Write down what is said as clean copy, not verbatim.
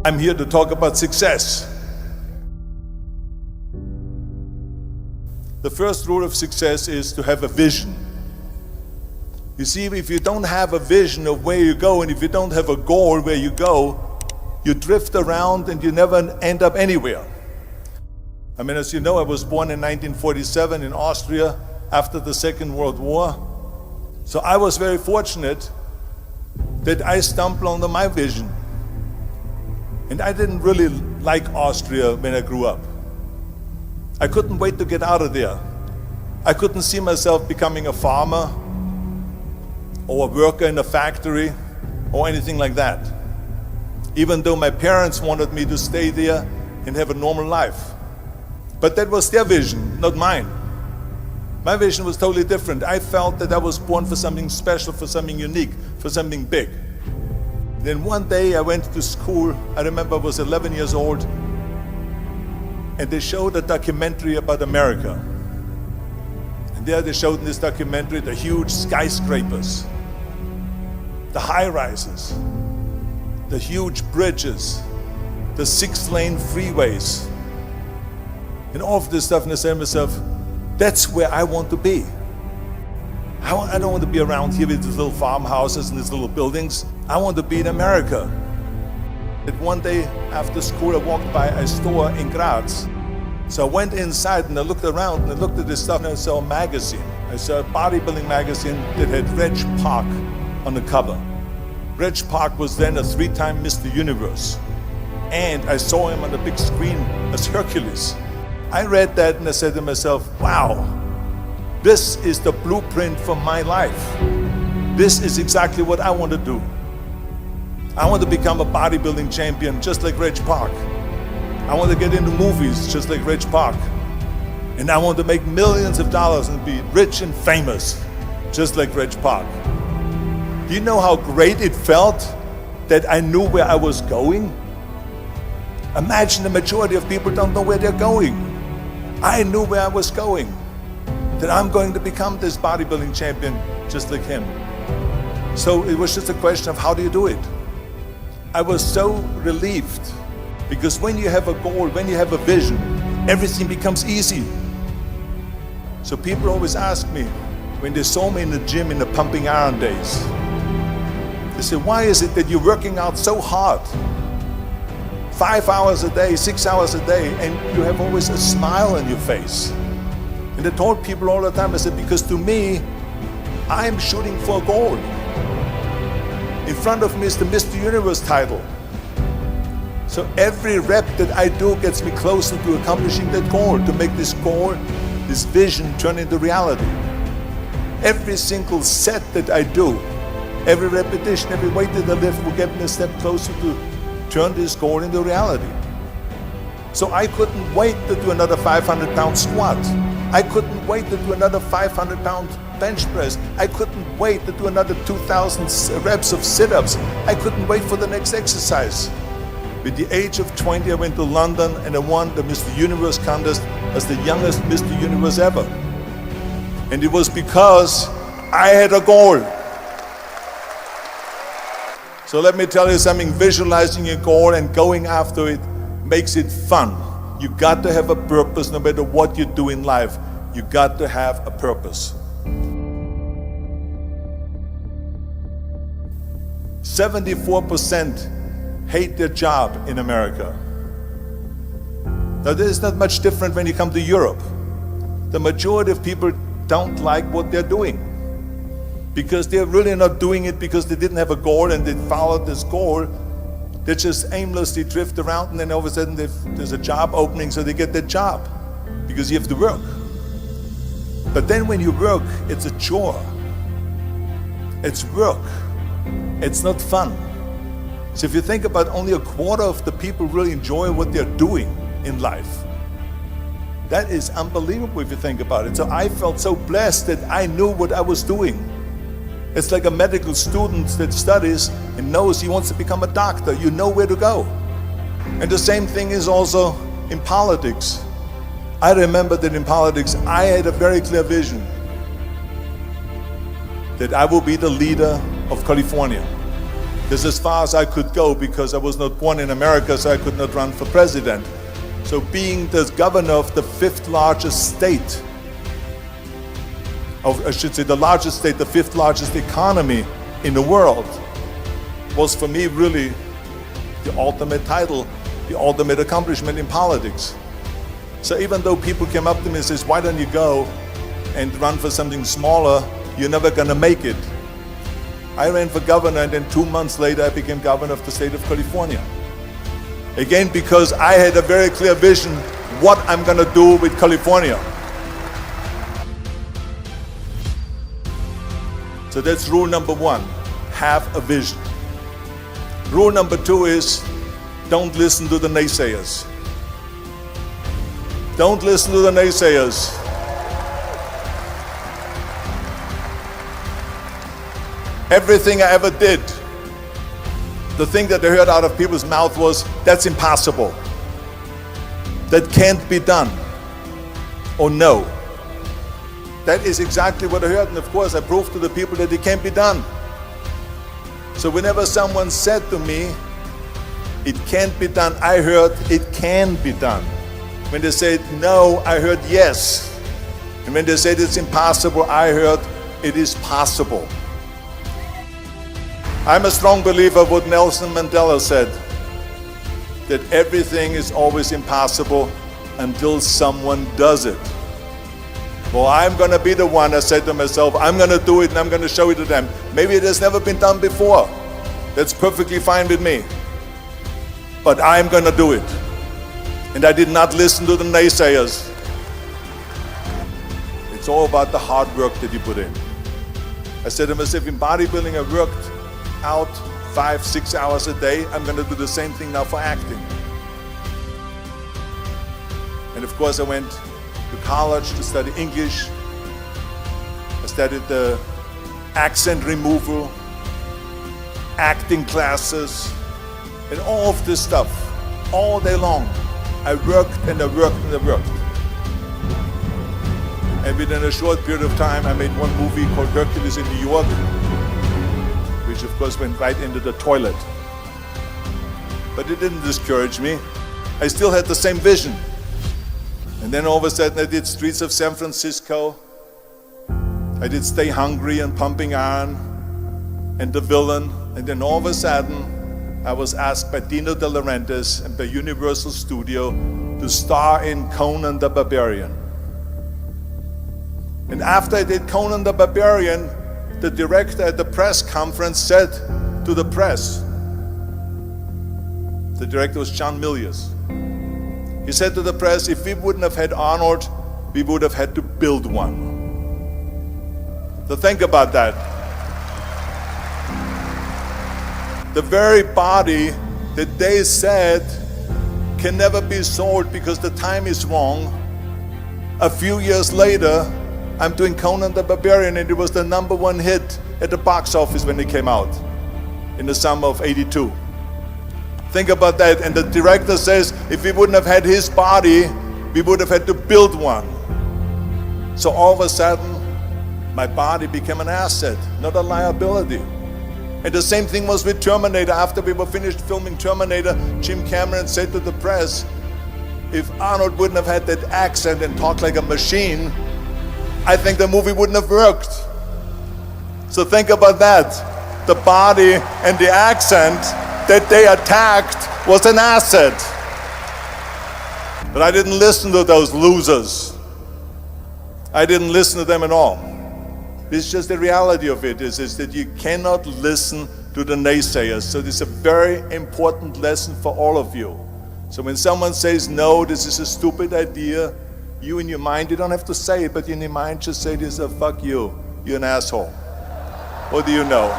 I'm here to talk about success. The first rule of success is to have a vision. You see, if you don't have a vision of where you go, and if you don't have a goal where you go, you drift around and you never end up anywhere. I mean, as you know, I was born in 1947 in Austria after the Second World War. So I was very fortunate that I stumbled onto my vision. And I didn't really like Austria when I grew up. I couldn't wait to get out of there. I couldn't see myself becoming a farmer or a worker in a factory or anything like that, even though my parents wanted me to stay there and have a normal life. But that was their vision, not mine. My vision was totally different. I felt that I was born for something special, for something unique, for something big. Then one day I went to school. I remember I was 11 years old, and they showed a documentary about America. And there they showed in this documentary the huge skyscrapers, the high-rises, the huge bridges, the 6-lane freeways, and all of this stuff. And I said to myself, that's where I want to be. I don't want to be around here with these little farmhouses and these little buildings. I want to be in America. And one day after school, I walked by a store in Graz. So I went inside and I looked around and I looked at this stuff, and I saw a magazine. I saw a bodybuilding magazine that had Reg Park on the cover. Reg Park was then a 3-time Mr. Universe. And I saw him on the big screen as Hercules. I read that and I said to myself, wow, this is the blueprint for my life. This is exactly what I want to do. I want to become a bodybuilding champion just like Reg Park. I want to get into movies just like Reg Park. And I want to make millions of dollars and be rich and famous just like Reg Park. Do you know how great it felt that I knew where I was going? Imagine the majority of people don't know where they're going. I knew where I was going, that I'm going to become this bodybuilding champion just like him. So it was just a question of how do you do it? I was so relieved, because when you have a goal, when you have a vision, everything becomes easy. So people always ask me, when they saw me in the gym in the pumping iron days, they say, why is it that you're working out so hard? 5 hours a day, 6 hours a day, and you have always a smile on your face. And I told people all the time, I said, because to me, I'm shooting for a goal. In front of me is the Mr. Universe title. So every rep that I do gets me closer to accomplishing that goal, to make this goal, this vision turn into reality. Every single set that I do, every repetition, every weight that I lift will get me a step closer to turn this goal into reality. So I couldn't wait to do another 500-pound squat. I couldn't wait to do another 500-pound bench press. I couldn't wait to do another 2,000 reps of sit-ups. I couldn't wait for the next exercise. With the age of 20, I went to London and I won the Mr. Universe contest as the youngest Mr. Universe ever. And it was because I had a goal. So let me tell you something, visualizing your goal and going after it makes it fun. You got to have a purpose no matter what you do in life. You got to have a purpose. 74% hate their job in America. Now this is not much different when you come to Europe. The majority of people don't like what they're doing, because they're really not doing it because they didn't have a goal and they followed this goal. They just aimlessly drift around, and then all of a sudden there's a job opening, so they get that job because you have to work. But then when you work, it's a chore. It's work. It's not fun. So if you think about, only a quarter of the people really enjoy what they're doing in life. That is unbelievable if you think about it. So I felt so blessed that I knew what I was doing. It's like a medical student that studies and knows he wants to become a doctor. You know where to go. And the same thing is also in politics. I remember that in politics, I had a very clear vision that I will be the leader of California. This is as far as I could go because I was not born in America, so I could not run for president. So being the governor of the fifth largest state, I should say the largest state, the fifth largest economy in the world, was for me really the ultimate title, the ultimate accomplishment in politics. So even though people came up to me and says, why don't you go and run for something smaller, you're never gonna make it. I ran for governor, and then 2 months later I became governor of the state of California. Again, because I had a very clear vision what I'm gonna do with California. So that's rule number one, have a vision. Rule number two is, don't listen to the naysayers. Don't listen to the naysayers. Everything I ever did, the thing that I heard out of people's mouth was, that's impossible. That can't be done. Or no. That is exactly what I heard, and of course I proved to the people that it can't be done. So whenever someone said to me, it can't be done, I heard, it can be done. When they said no, I heard yes. And when they said it's impossible, I heard it is possible. I'm a strong believer of what Nelson Mandela said, that everything is always impossible until someone does it. Well, I'm gonna be the one, I said to myself, I'm gonna do it and I'm gonna show it to them. Maybe it has never been done before. That's perfectly fine with me. But I'm gonna do it. And I did not listen to the naysayers. It's all about the hard work that you put in. I said to myself, in bodybuilding I worked out 5-6 hours a day. I'm going to do the same thing now for acting. And of course I went to college to study English. I studied the accent removal, acting classes, and all of this stuff all day long. I worked and I worked and I worked. And within a short period of time I made one movie called Hercules in New York, which of course went right into the toilet. But it didn't discourage me. I still had the same vision. And then all of a sudden I did Streets of San Francisco. I did Stay Hungry and Pumping Iron and The Villain. And then all of a sudden I was asked by Dino De Laurentiis and by Universal Studio to star in Conan the Barbarian. And after I did Conan the Barbarian, the director at the press conference said to the press, the director was John Milius, he said to the press, if we wouldn't have had Arnold, we would have had to build one. So think about that. The very body that they said can never be sold because the time is wrong, a few years later, I'm doing Conan the Barbarian, and it was the #1 hit at the box office when it came out in the summer of '82. Think about that. And the director says, if we wouldn't have had his body, we would have had to build one. So all of a sudden, my body became an asset, not a liability. And the same thing was with Terminator. After we were finished filming Terminator, Jim Cameron said to the press, if Arnold wouldn't have had that accent and talked like a machine, I think the movie wouldn't have worked. So think about that. The body and the accent that they attacked was an asset. But I didn't listen to those losers. I didn't listen to them at all. It's just the reality of it is that you cannot listen to the naysayers. So this is a very important lesson for all of you. So when someone says, no, this is a stupid idea, you in your mind, you don't have to say it, but in your mind just say this, fuck you, you're an asshole. What do you know?